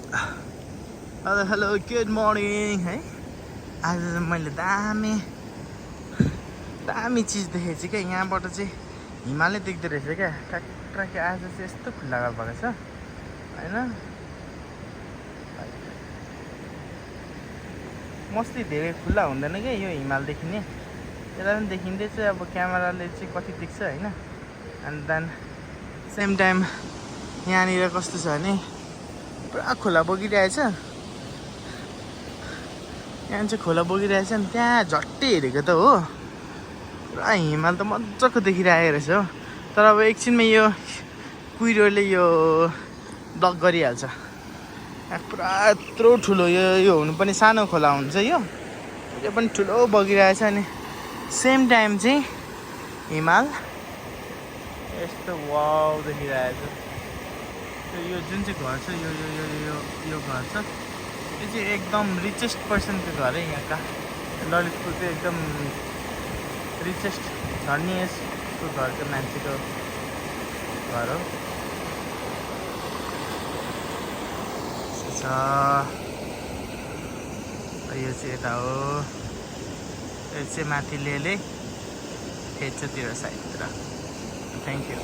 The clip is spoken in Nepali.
हेलो गुड मर्निङ है। आज मैले दामी चिज देखेँ चाहिँ क्या, यहाँबाट चाहिँ हिमालय देख्दो रहेछ क्या ट्याक्ट्राके। आज चाहिँ यस्तो खुल्ला भएको छ होइन, मस्ती धेरै खुल्ला हुँदैन क्या यो हिमाल देखिने। यसलाई पनि देखिँदैछ अब क्यामेराले चाहिँ कति देख्छ होइन। एन्ड देन सेम टाइम यहाँनिर कस्तो छ भने पुरा खोला बगिरहेछ। यहाँ चाहिँ खोला बगिरहेछ नि, त्यहाँ झट्टै हेरेको त हो पुरा हिमाल त मजाको देखिरहेको रहेछ हो। तर अब एकछिनमा यो कुहिरोले यो ब्लक गरिहाल्छ। पुरा यत्रो ठुलो यो हुनु पनि सानो खोला हुन्छ, यो पनि ठुलो बगिरहेछ। अनि सेम टाइम चाहिँ हिमाल यस्तो वाउ देखिरहेछ। यो जुन चाहिँ घर छ यो यो यो यो यो घर छ, यो चाहिँ एकदम रिचेस्ट पर्सनको घर है। यहाँका ललितपुर चाहिँ एकदम रिचेस्ट धनीको घरको मान्छेको घर हो। यो चाहिँ यता हो, यो चाहिँ माथि लेले फेचोतिर साइडतिर। Thank you.